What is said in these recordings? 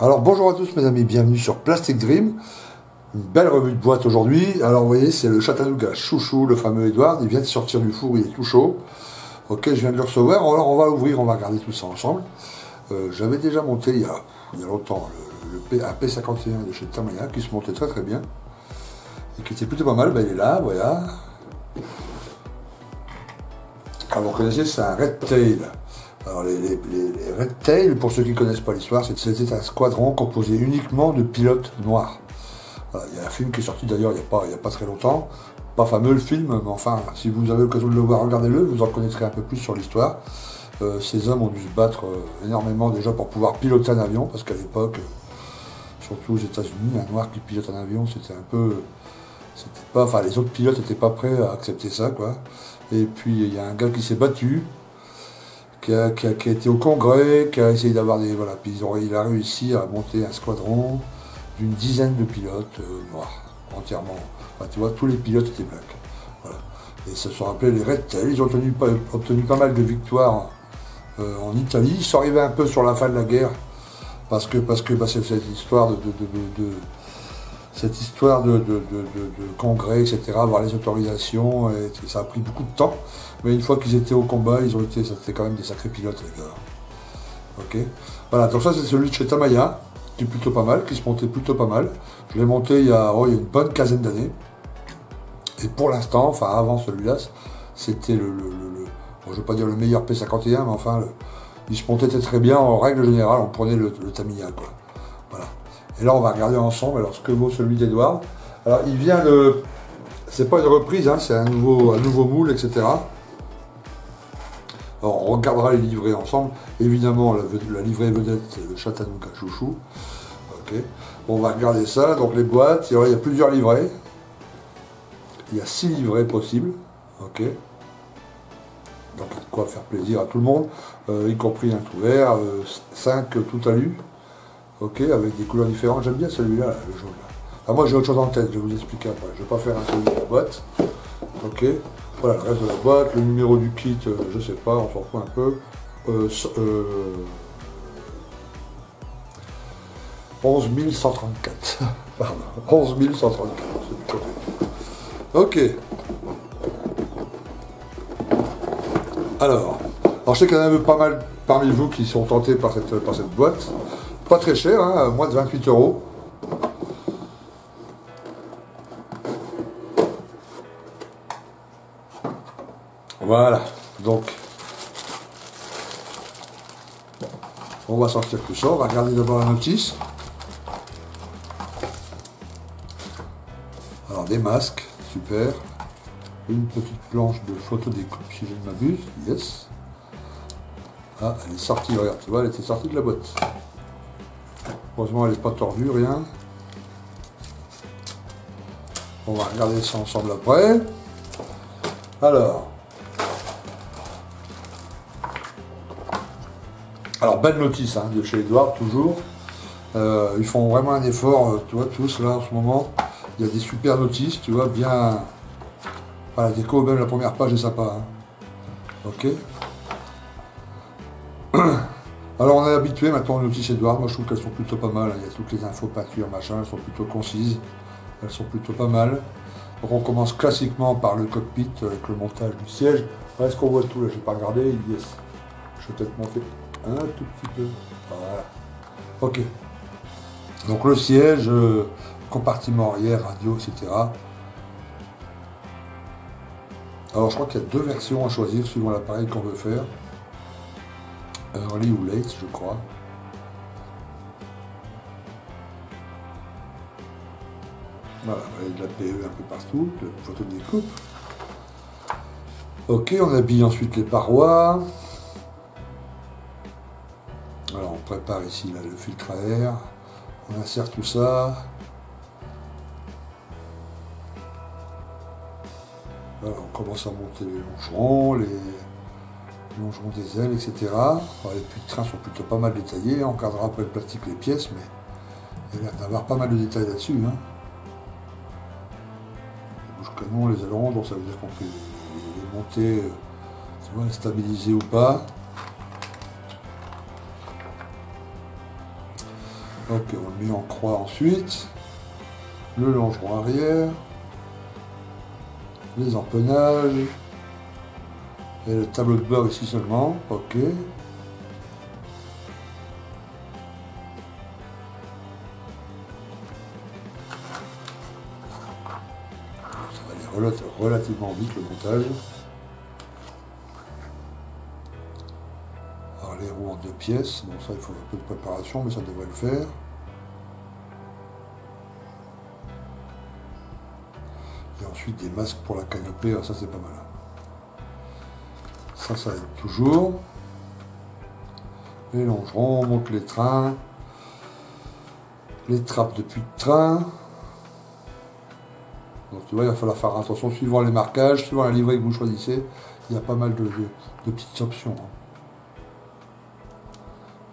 Alors bonjour à tous mes amis, bienvenue sur Plastic Dream. Une belle revue de boîte aujourd'hui. Alors vous voyez, c'est le Chattanooga Chouchou, le fameux Edward. Il vient de sortir du four, il est tout chaud. Ok, je viens de le recevoir. Alors on va l'ouvrir, on va regarder tout ça ensemble. J'avais déjà monté il y a longtemps un P51 de chez Tamiya qui se montait très très bien. Et qui était plutôt pas mal. Ben, il est là, voilà. Alors vous connaissez, c'est un Red Tail. Alors les Red Tail, pour ceux qui ne connaissent pas l'histoire, c'était un squadron composé uniquement de pilotes noirs. Voilà, il y a un film qui est sorti d'ailleurs il n'y a pas très longtemps, pas fameux le film, mais enfin, si vous avez l'occasion de le voir, regardez-le, vous en connaîtrez un peu plus sur l'histoire. Ces hommes ont dû se battre énormément déjà pour pouvoir piloter un avion, parce qu'à l'époque, surtout aux États-Unis, un noir qui pilote un avion, c'était un peu... Enfin, les autres pilotes n'étaient pas prêts à accepter ça, quoi. Et puis, il y a un gars qui s'est battu, qui a été au Congrès, qui a essayé d'avoir des... Voilà, puis il a réussi à monter un squadron d'une dizaine de pilotes noirs, entièrement. Enfin, tu vois, tous les pilotes étaient blacks. Voilà. Et ça se sont appelés les Red Tail. Ils ont obtenu pas mal de victoires en Italie. Ils sont arrivés un peu sur la fin de la guerre, parce que c'est cette histoire de congrès, etc., avoir les autorisations, et ça a pris beaucoup de temps. Mais une fois qu'ils étaient au combat, c'était quand même des sacrés pilotes, les gars. Ok. Voilà, donc ça c'est celui de chez Tamiya, qui est plutôt pas mal, qui se montait plutôt pas mal. Je l'ai monté il y a une bonne quinzaine d'années. Et pour l'instant, enfin avant celui-là, c'était bon, je ne veux pas dire le meilleur P51, mais enfin, il se montait très bien. En règle générale, on prenait le Tamiya, quoi. Voilà. Et là, on va regarder ensemble alors ce que vaut celui d'Edward. Alors, il vient de... C'est pas une reprise, hein, c'est un nouveau moule, etc. Alors, on regardera les livrets ensemble. Évidemment, la livrée vedette, c'est le Chattanooga Chouchou. Ok. Bon, on va regarder ça. Donc, les boîtes, il y a plusieurs livrets. Il y a 6 livrets possibles. Ok. Donc, quoi faire plaisir à tout le monde, y compris un tout vert, 5 tout alu. Ok, avec des couleurs différentes. J'aime bien celui-là, le jaune. Là. Ah, moi, j'ai autre chose en tête, je vais vous expliquer après. Je ne vais pas faire un seul de la boîte. Ok. Voilà, le reste de la boîte, le numéro du kit, je sais pas, on s'en fout un peu. 11 134. Pardon, 11 134. Ok. Alors, je sais qu'il y en a pas mal parmi vous qui sont tentés par cette boîte. Pas très cher, hein, moins de 28 €. Voilà, donc on va sortir tout ça, on va regarder d'abord la notice. Alors des masques, super. Une petite planche de photo découpe si je ne m'abuse, yes. Ah, elle est sortie, regarde, tu vois, elle était sortie de la boîte. Heureusement, elle n'est pas tordue, rien. On va regarder ça ensemble après. Alors belle notice hein, de chez Edward, toujours. Ils font vraiment un effort, tu vois, tous là en ce moment. Il y a des super notices, tu vois, bien. Voilà, la déco, même la première page est sympa. Hein. Ok. Alors on est habitué maintenant aux notices Edward, moi je trouve qu'elles sont plutôt pas mal. Il y a toutes les infos peinture, machin, elles sont plutôt concises. Elles sont plutôt pas mal. Donc on commence classiquement par le cockpit avec le montage du siège. Est-ce qu'on voit tout là? Je n'ai pas regardé. Yes. Je vais peut-être monter un tout petit peu. Voilà. Ok. Donc le siège, compartiment arrière, radio, etc. Alors je crois qu'il y a 2 versions à choisir suivant l'appareil qu'on veut faire. Early ou late, je crois. Voilà, avec de la PE un peu partout, de la photo de découpe. Ok, on habille ensuite les parois. Alors on prépare ici là, le filtre à air. On insère tout ça. Voilà, on commence à monter les longerons, des ailes, etc. Alors, les puits de train sont plutôt pas mal détaillés. On regardera après le plastique les pièces, mais il y a l'air d'avoir pas mal de détails là-dessus. Hein. Les bouches canons, les ailerons, donc ça veut dire qu'on peut les monter, tu vois, les stabiliser ou pas. Ok, on le met en croix ensuite. Le longeron arrière. Les empennages. Et le tableau de bord ici seulement. Ok. Ça va aller relativement vite le montage. Alors les roues en 2 pièces. Bon, ça il faut un peu de préparation, mais ça devrait le faire. Et ensuite des masques pour la canopée, alors ça c'est pas mal. Ça aide toujours. Les longerons, on monte les trains. Les trappes de puits de train. Donc tu vois, il va falloir faire attention suivant les marquages, suivant la livrée que vous choisissez. Il y a pas mal de petites options.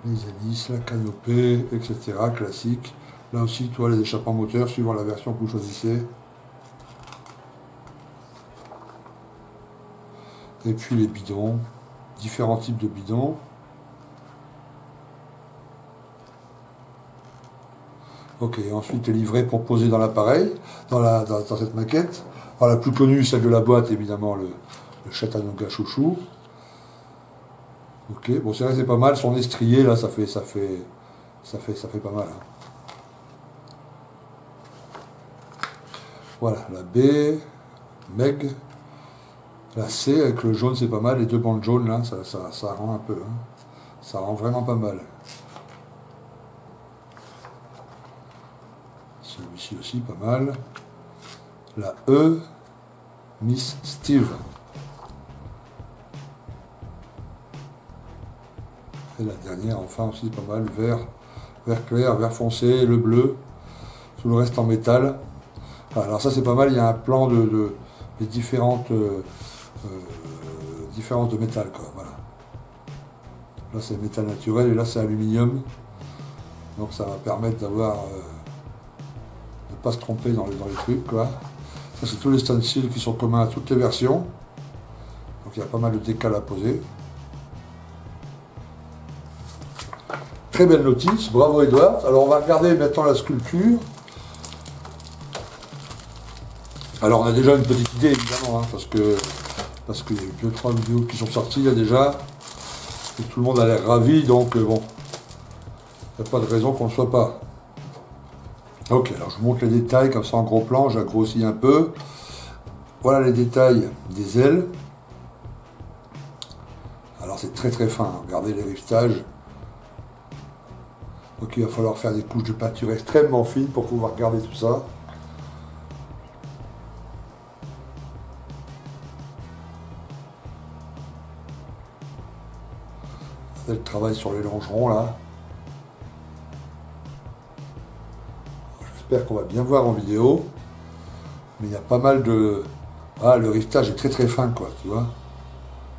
Les hélices, la canopée, etc. Classique. Là aussi, tu vois, les échappements moteurs, suivant la version que vous choisissez. Et puis les bidons, différents types de bidons. Ok, ensuite les livrets pour poser dans l'appareil, dans cette maquette. Alors, la plus connue, celle de la boîte, évidemment, le Chattanooga Chouchou. Ok, bon c'est vrai, c'est pas mal, son estrier là, ça fait pas mal. Hein. Voilà, la B, Meg. La C avec le jaune c'est pas mal, les 2 bandes jaunes là, ça rend un peu, hein. Ça rend vraiment pas mal. Celui-ci aussi pas mal. La E, Miss Steve. Et la dernière enfin aussi pas mal, vert clair, vert foncé, le bleu, tout le reste en métal. Voilà, alors ça c'est pas mal, il y a un plan des différentes différences de métal quoi, voilà. Là c'est métal naturel et là c'est aluminium, donc ça va permettre d'avoir de ne pas se tromper dans les trucs quoi. Ça c'est tous les stencils qui sont communs à toutes les versions, donc il y a pas mal de décals à poser. Très belle notice, bravo Edouard. Alors on va regarder maintenant la sculpture. Alors on a déjà une petite idée évidemment, hein, parce qu'il y a eu 2-3 vidéos qui sont sorties là déjà, et tout le monde a l'air ravi, donc bon, il n'y a pas de raison qu'on ne le soit pas. Ok, alors je vous montre les détails comme ça en gros plan, j'agrossis un peu. Voilà les détails des ailes. Alors c'est très très fin, regardez les rivetages. Donc il va falloir faire des couches de peinture extrêmement fines pour pouvoir garder tout ça. C'est le travail sur les longerons là. J'espère qu'on va bien voir en vidéo. Mais il y a pas mal de... Ah, le rivetage est très très fin quoi, tu vois.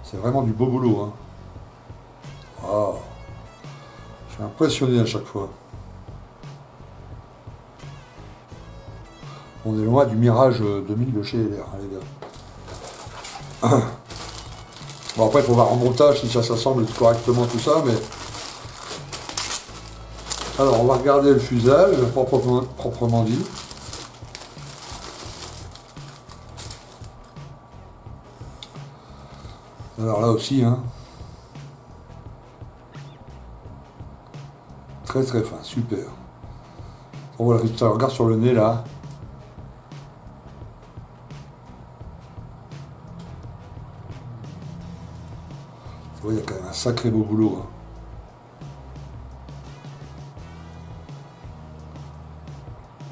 C'est vraiment du beau boulot. Hein. Oh. Je suis impressionné à chaque fois. On est loin du Mirage 2000 de chez LR, hein, les gars. Bon, après, il faut voir en montage si ça s'assemble correctement tout ça, mais... Alors, on va regarder le fuselage, proprement dit. Alors là aussi, hein. Très très fin, super. On voit le résultat, regarde sur le nez là. Tu vois, il y a quand même un sacré beau boulot. Hein.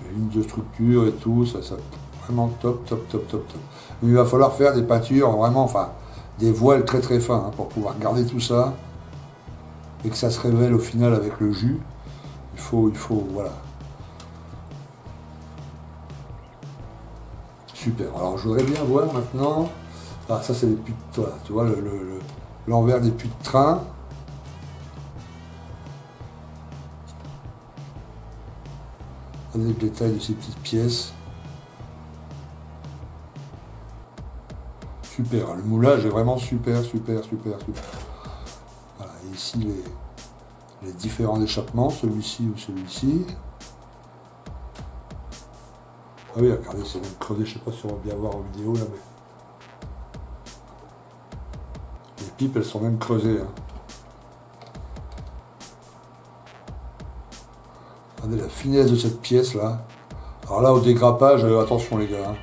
Les lignes de structure et tout, ça vraiment top. Mais il va falloir faire des peintures vraiment, enfin, des voiles très très fins hein, pour pouvoir garder tout ça et que ça se révèle au final avec le jus. Il faut, voilà. Super. Alors je voudrais bien voir maintenant. Ah, ça c'est les puits de train. Tu vois l'envers des puits de train. Les détails de ces petites pièces. Super. Le moulage est vraiment super. Voilà. Et ici les différents échappements, celui-ci ou celui-ci. Ah oui, regardez, c'est même creusé, je ne sais pas si on va bien voir en vidéo là, mais... Les pipes, elles sont même creusées. Hein. Regardez la finesse de cette pièce là. Alors là, au dégrappage, attention les gars. Hein.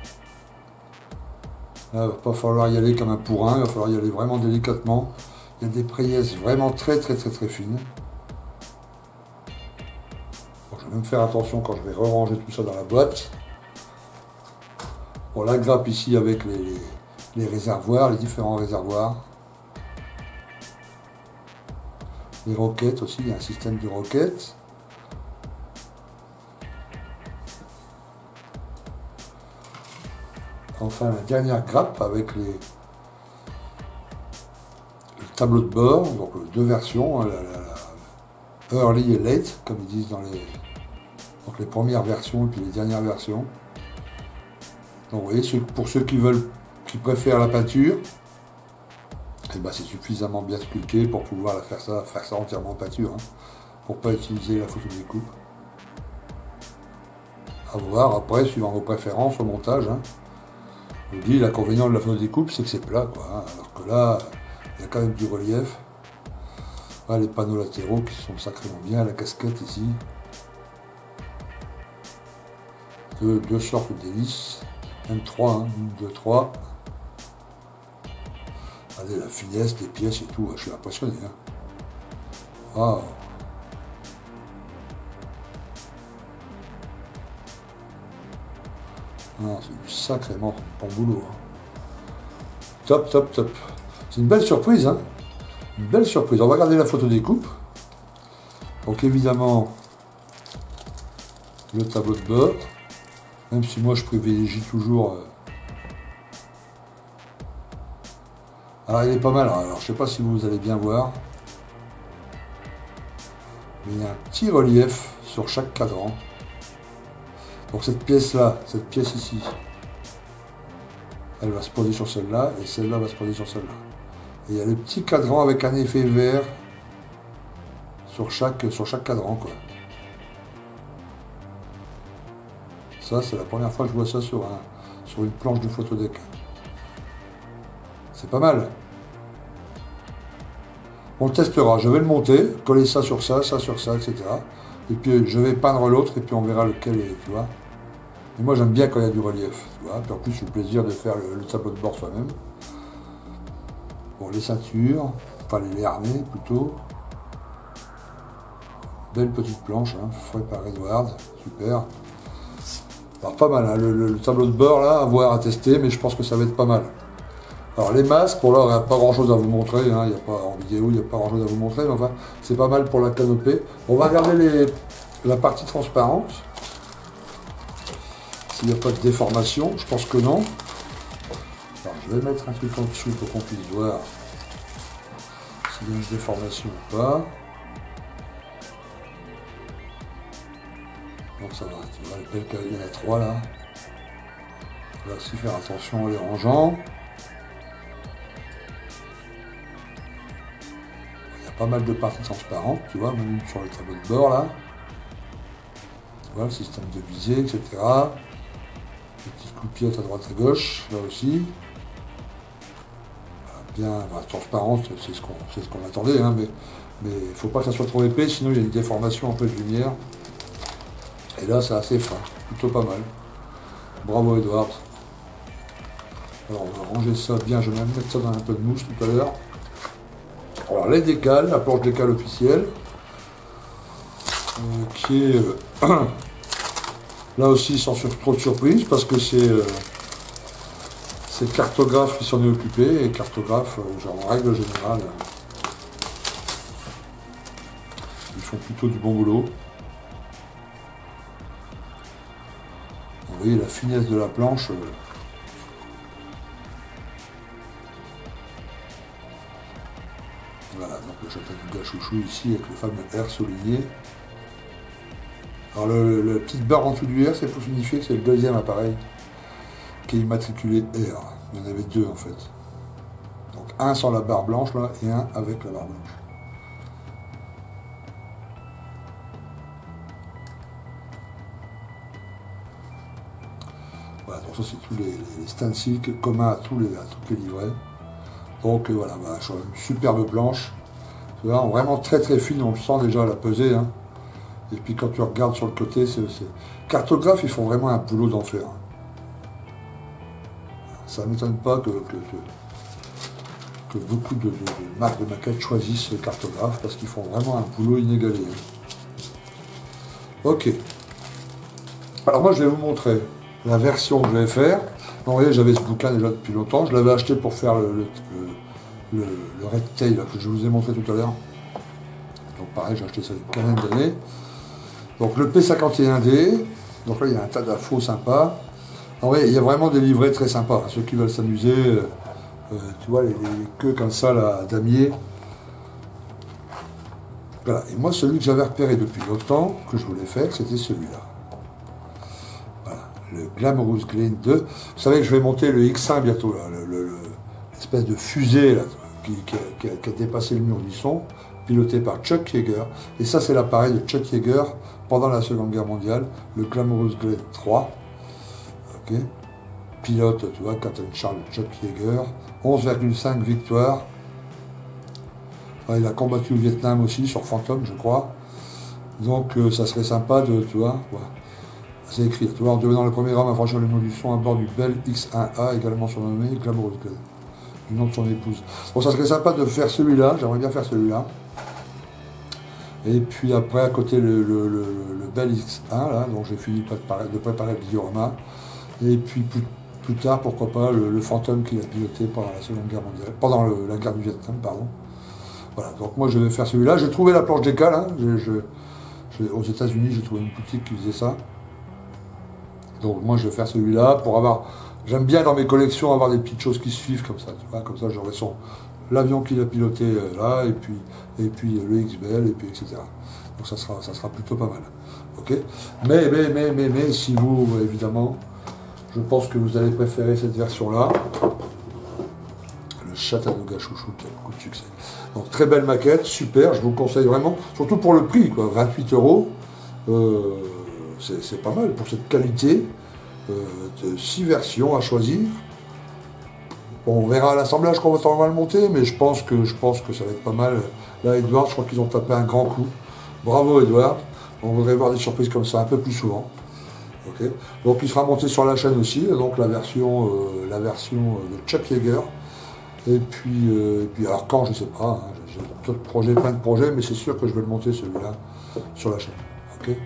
Là, il va pas falloir y aller comme un pourrin, il va falloir y aller vraiment délicatement. Il y a des priesses vraiment très fines. Bon, je vais même faire attention quand je vais ranger tout ça dans la boîte. Bon, la grappe ici avec les réservoirs, les différents réservoirs. Les roquettes aussi, il y a un système de roquettes. Enfin, la dernière grappe avec le tableau de bord, donc deux versions, hein, la early et late, comme ils disent dans donc les premières versions et puis les dernières versions. Donc vous voyez, pour ceux qui préfèrent la peinture, et ben c'est suffisamment bien sculpté pour pouvoir faire ça entièrement en peinture, hein, pour pas utiliser la photo découpe. À voir après, suivant vos préférences au montage. Hein. Je vous dis, l'inconvénient de la photo découpe, c'est que c'est plat, quoi. Hein, alors que là, il y a quand même du relief. Ah, les panneaux latéraux qui sont sacrément bien, la casquette ici. Deux sortes d'hélices, même trois, hein, 1, 2, 3. Regardez la finesse des pièces et tout, je suis impressionné. Hein. Wow. C'est du sacrément bon boulot. Hein. Top. C'est une belle surprise. Hein. Une belle surprise. On va regarder la photo découpe. Donc évidemment, le tableau de bord. Même si moi je privilégie toujours... Alors il est pas mal. Alors je sais pas si vous allez bien voir. Mais il y a un petit relief sur chaque cadran. Donc cette pièce-là, cette pièce ici, elle va se poser sur celle-là, et celle-là va se poser sur celle-là. Et il y a le petit cadran avec un effet vert sur chaque cadran, quoi. Ça, c'est la première fois que je vois ça sur une planche de photodeck. C'est pas mal. On le testera, je vais le monter, coller ça sur ça, etc. Et puis je vais peindre l'autre, et puis on verra lequel est, tu vois. Et moi j'aime bien quand il y a du relief, tu vois. Puis en plus, j'ai le plaisir de faire le tableau de bord soi-même. Bon, les ceintures, enfin les harnais plutôt. Belle petite planche, hein, faite par Edward, super. Alors pas mal, hein, le tableau de bord là, à voir, à tester, mais je pense que ça va être pas mal. Alors les masques, pour là, il n'y a pas grand chose à vous montrer, hein, y a pas, en vidéo, il n'y a pas grand chose à vous montrer, mais enfin, c'est pas mal pour la canopée. On va regarder la partie transparente. S'il n'y a pas de déformation, je pense que non. Alors je vais mettre un truc en dessous pour qu'on puisse voir s'il y a une déformation ou pas. Donc ça va, tu vois, il y en a 3 là. On va aussi faire attention en les rangeant. Il y a pas mal de parties transparentes, tu vois, même sur le tableau de bord là. Tu vois, le système de visée, etc. Les petites coupillettes à droite à gauche, là aussi. Bien, bah, transparente, c'est ce qu'on attendait, hein, mais il ne faut pas que ça soit trop épais, sinon il y a une déformation, un peu de lumière. Et là, c'est assez fin, plutôt pas mal. Bravo Edward. Alors, on va ranger ça bien, je vais même mettre ça dans un peu de mousse tout à l'heure. Alors, les décales, la planche décale officielle, qui est là aussi sans trop de surprise, parce que c'est Cartographe qui s'en est occupé, et Cartographe, genre en règle générale, ils font plutôt du bon boulot. Vous voyez la finesse de la planche. Voilà, donc le château du gars chouchou ici avec le fameux R souligné. Alors le petit barre en dessous du R, c'est pour signifier que c'est le deuxième appareil qui est immatriculé R. Il y en avait 2 en fait. Donc un sans la barre blanche là et un avec la barre blanche. Voilà, donc ça c'est tous les stencils communs à toutes les livrets. Donc voilà, bah, une superbe planche. Là, vraiment très très fine, on le sent déjà à la pesée. Hein. Et puis quand tu regardes sur le côté, cartographes, ils font vraiment un boulot d'enfer. Ça ne m'étonne pas que beaucoup de marques de maquettes choisissent cartographes parce qu'ils font vraiment un boulot inégalé. Hein. Ok. Alors moi, je vais vous montrer la version que je vais faire. Vous voyez, j'avais ce bouquin déjà depuis longtemps. Je l'avais acheté pour faire le Red Tail que je vous ai montré tout à l'heure. Donc pareil, j'ai acheté ça il y a une quinzaine d'années. Donc le P51D. Donc là, il y a un tas d'infos sympas. Oui, il y a vraiment des livrets très sympas. Ceux qui veulent s'amuser, tu vois, les queues comme ça, là, damier. Voilà. Et moi, celui que j'avais repéré depuis longtemps, que je voulais faire, c'était celui-là. Voilà. Le Glamorous Glen 2. Vous savez que je vais monter le X1 bientôt, là. L'espèce de fusée, là, qui a dépassé le mur du son, piloté par Chuck Yeager. Et ça, c'est l'appareil de Chuck Yeager pendant la Seconde Guerre mondiale, le Glamorous Glen 3. Okay. Pilote, tu vois, Captain Charles Chuck Yeager, 11,5 victoires. Ouais, il a combattu au Vietnam aussi, sur Phantom, je crois. Donc, ça serait sympa de, tu vois, ouais. C'est écrit, tu vois, en devenant le premier homme à franchir le mur du son à bord du Bell X1A, également surnommé Glamorous Glen, du nom de son épouse. Bon, ça serait sympa de faire celui-là, j'aimerais bien faire celui-là. Et puis après, à côté, le Bell X1, là, donc j'ai fini de préparer le diorama. Et puis plus tard, pourquoi pas, le Phantom qu'il a piloté pendant la Seconde Guerre mondiale, pendant la guerre du Vietnam, pardon. Voilà, donc moi je vais faire celui-là. J'ai trouvé la planche d'écale, hein. Aux États-Unis, j'ai trouvé une boutique qui faisait ça. Donc moi je vais faire celui-là pour avoir. J'aime bien dans mes collections avoir des petites choses qui suivent comme ça, tu vois, comme ça j'aurai l'avion qu'il a piloté là, et puis le XBL, et puis etc. Donc ça sera plutôt pas mal. Ok. Mais si vous, évidemment, je pense que vous allez préférer cette version-là. Le Chattanooga Chouchou qui a beaucoup de succès. Donc très belle maquette, super, je vous conseille vraiment, surtout pour le prix, quoi, 28 €. C'est pas mal pour cette qualité. 6 versions à choisir. Bon, on verra à l'assemblage comment on va le monter, mais je pense que ça va être pas mal. Là, Edward, je crois qu'ils ont tapé un grand coup. Bravo, Edward. On voudrait voir des surprises comme ça un peu plus souvent. Okay. Donc, il sera monté sur la chaîne aussi, donc la version de Chuck Yeager. Et puis alors quand, je sais pas, hein, j'ai d'autres projets, plein de projets, mais c'est sûr que je vais le monter celui-là sur la chaîne. Okay.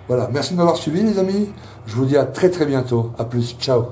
Voilà, merci de m'avoir suivi les amis. Je vous dis à très très bientôt. À plus, ciao.